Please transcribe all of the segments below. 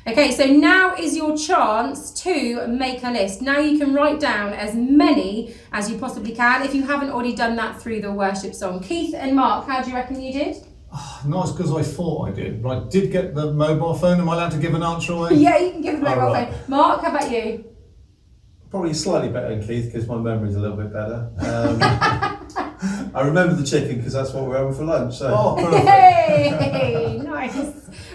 Okay, so now is your chance to make a list. Now you can write down as many as you possibly can if you haven't already done that through the worship song. Keith and Mark, how do you reckon you did? Not as good as I thought I did, but I did get the mobile phone. Am I allowed to give an answer away? Yeah, you can give the mobile phone. Mark, how about you? Probably slightly better than Keith because my memory's a little bit better. I remember the chicken because that's what we're having for lunch. So. Oh, perfect. Yay! Nice.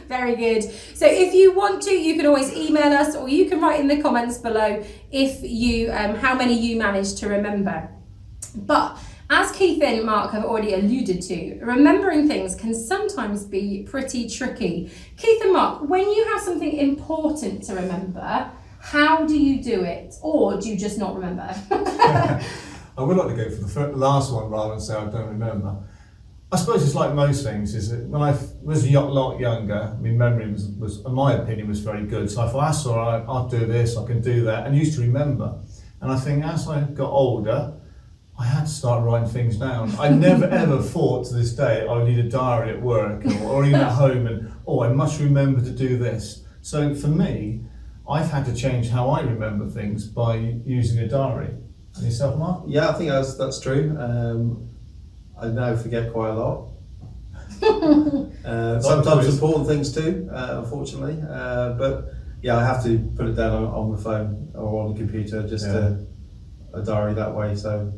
Very good. So if you want to, you can always email us, or you can write in the comments below if you how many you managed to remember. But as Keith and Mark have already alluded to, remembering things can sometimes be pretty tricky. Keith and Mark, when you have something important to remember, how do you do it? Or do you just not remember? I would like to go for the last one rather than say I don't remember. I suppose it's like most things, is that when I was a lot younger, my memory was, in my opinion, was very good. So I thought, that's all right, I'll do this, I can do that, and used to remember. And I think as I got older, I had to start writing things down. I never ever thought to this day I would need a diary at work or even at home and, I must remember to do this. So for me, I've had to change how I remember things by using a diary. And yourself, Mark? Yeah, I think that's true. I now forget quite a lot. Sometimes important things too, unfortunately. But yeah, I have to put it down on the phone or on the computer, just a diary that way. So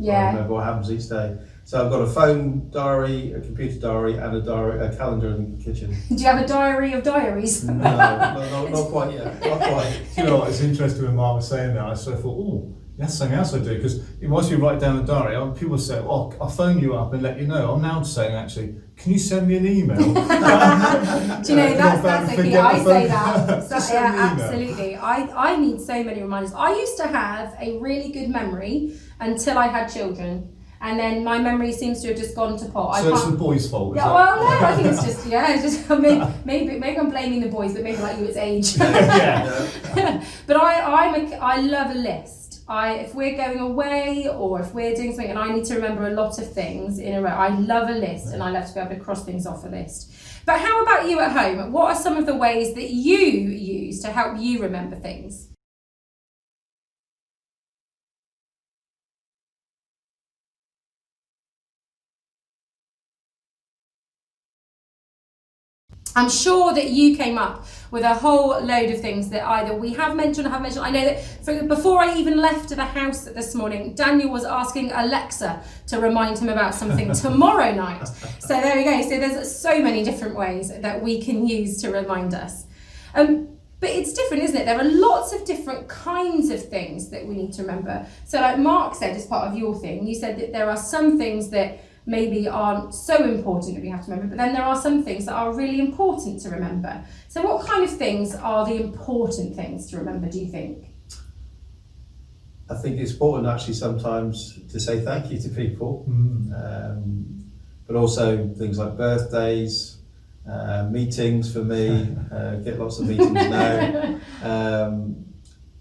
I remember what happens each day. So I've got a phone diary, a computer diary, and a calendar in the kitchen. Do you have a diary of diaries? No, not quite yet. Not quite. You know what, it's interesting when Mark was saying that, I sort of thought, that's something else I do, because once you write down a diary, people say, I'll phone you up and let you know. I'm now saying, actually, can you send me an email? Do you know, that's the key. I say that. So, yeah, absolutely. I need so many reminders. I used to have a really good memory until I had children. And then my memory seems to have just gone to pot. So it's the boys' fault, yeah, well, no, I think it's just, maybe I'm blaming the boys, but maybe like you, it's age. But I love a list. If we're going away or if we're doing something and I need to remember a lot of things in a row, I love a list and I love to be able to cross things off a list. But how about you at home? What are some of the ways that you use to help you remember things? I'm sure that you came up with a whole load of things that either we have mentioned or have mentioned. I know that before I even left the house this morning, Daniel was asking Alexa to remind him about something tomorrow night. So there we go. So there's so many different ways that we can use to remind us. But it's different, isn't it? There are lots of different kinds of things that we need to remember. So like Mark said, as part of your thing, you said that there are some things that maybe aren't so important that we have to remember, but then there are some things that are really important to remember. So what kind of things are the important things to remember, do you think? I think it's important actually sometimes to say thank you to people, but also things like birthdays, meetings for me, get lots of meetings now,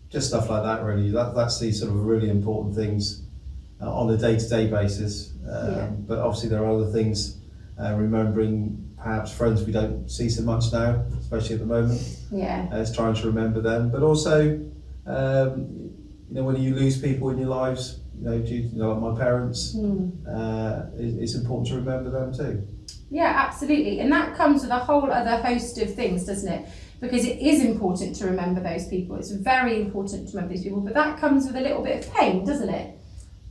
just stuff like that really. That's the sort of really important things on a day-to-day basis. But obviously there are other things, remembering perhaps friends we don't see so much now, especially at the moment. It's trying to remember them, but also when you lose people in your lives, like my parents, it's important to remember them too. Yeah, absolutely, and that comes with a whole other host of things, doesn't it? Because it is important to remember those people. It's very important to remember these people, but that comes with a little bit of pain, doesn't it?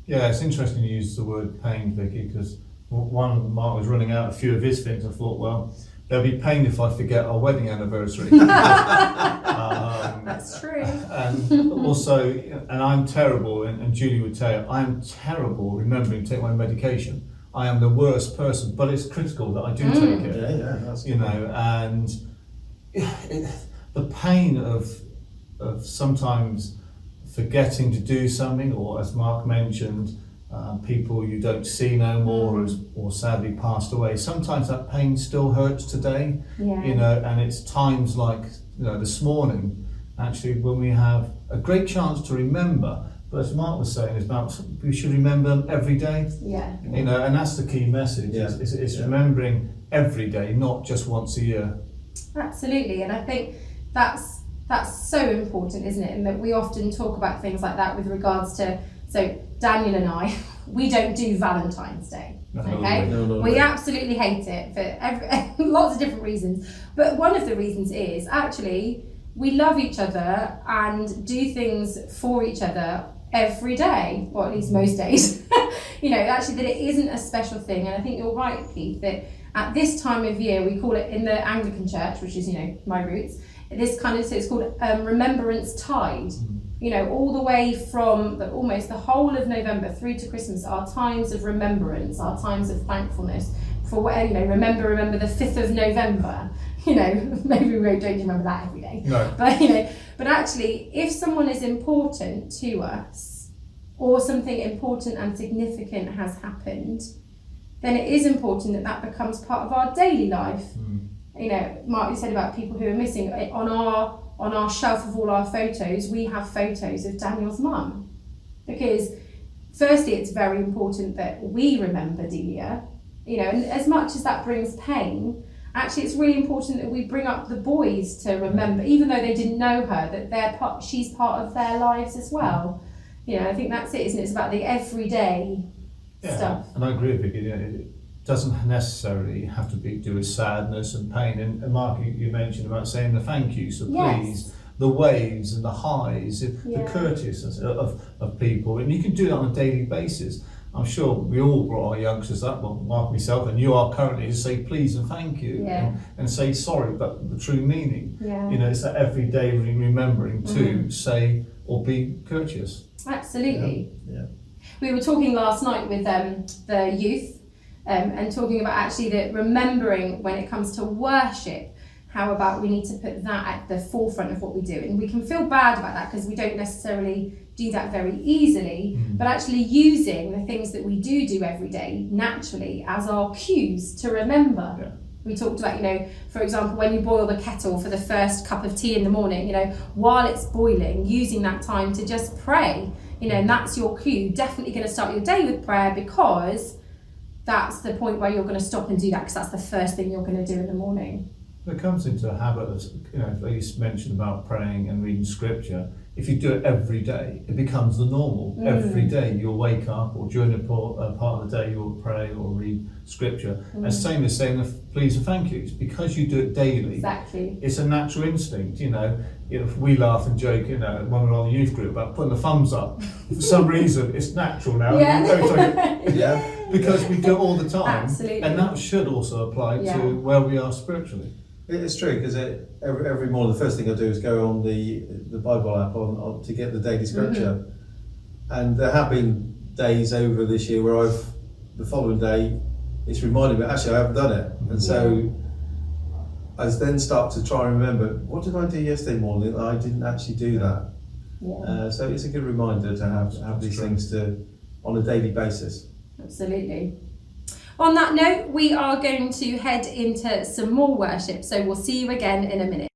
Yeah, it's interesting you use the word pain, Vicky, because Mark was running out a few of his things. I thought, well, there'll be pain if I forget our wedding anniversary. That's true. And also, and I'm terrible, and Julie would tell you, I'm terrible remembering to take my medication. I am the worst person, but it's critical that I do take it. That's and the pain of sometimes forgetting to do something, or as Mark mentioned, people you don't see no more or sadly passed away. Sometimes that pain still hurts today, and it's times like this morning, actually, when we have a great chance to remember. But as Mark was saying, we should remember them every day. And that's the key message. It's remembering every day, not just once a year. Absolutely, and I think that's so important, isn't it? And that we often talk about things like that with regards to, so Daniel and I, we don't do Valentine's Day. Okay, No. we absolutely hate it for lots of different reasons. But one of the reasons is actually we love each other and do things for each other every day, or at least most days. You know, actually that it isn't a special thing. And I think you're right, Heath, that at this time of year, we call it in the Anglican Church, which is, you know, my roots, this kind of, so it's called Remembrance Tide. You know, all the way from almost the whole of November through to Christmas are times of remembrance, are times of thankfulness for where, you know, remember the 5th of November. You know, maybe we don't remember that every day. No. But, you know, but actually, if someone is important to us or something important and significant has happened, then it is important that that becomes part of our daily life. You know, Mark, you said about people who are missing. On our shelf of all our photos, we have photos of Daniel's mum. Because firstly, it's very important that we remember Delia, you know, and as much as that brings pain, actually it's really important that we bring up the boys to remember, even though they didn't know her, that she's part of their lives as well. You know, I think that's it, isn't it? It's about the everyday stuff. And I agree with you. You know, it doesn't necessarily have to do with sadness and pain. And Mark, you mentioned about saying the thank you, so please, the waves and the highs, the courteousness of people. And you can do that on a daily basis. I'm sure we all brought our youngsters up, well, Mark, myself, and you are currently, to say please and thank you, and say sorry, but the true meaning. You know, it's that everyday remembering to say or be courteous. Absolutely. Yeah. We were talking last night with the youth, and talking about actually that remembering when it comes to worship, how about we need to put that at the forefront of what we do. And we can feel bad about that because we don't necessarily do that very easily, but actually using the things that we do every day naturally as our cues to remember. Yeah. We talked about, you know, for example, when you boil the kettle for the first cup of tea in the morning, you know, while it's boiling, using that time to just pray, you know, and that's your cue. Definitely going to start your day with prayer, because that's the point where you're going to stop and do that, because that's the first thing you're going to do in the morning. It comes into a habit of, you know, like you mentioned about praying and reading scripture. If you do it every day, it becomes the normal. Every day you'll wake up, or during a part of the day you'll pray or read scripture. And same as saying the please and thank yous, because you do it daily. Exactly. It's a natural instinct, you know. If we laugh and joke, you know, when we're on the youth group about putting the thumbs up, for some reason it's natural now. Because we do it all the time. Absolutely. And that should also apply to where we are spiritually. It's true, because every morning the first thing I do is go on the Bible app on to get the daily scripture. And there have been days over this year where the following day, it's reminded me, actually I haven't done it. And so I then start to try and remember, what did I do yesterday morning? I didn't actually do that. So it's a good reminder to have these things on a daily basis. Absolutely. On that note, we are going to head into some more worship, so we'll see you again in a minute.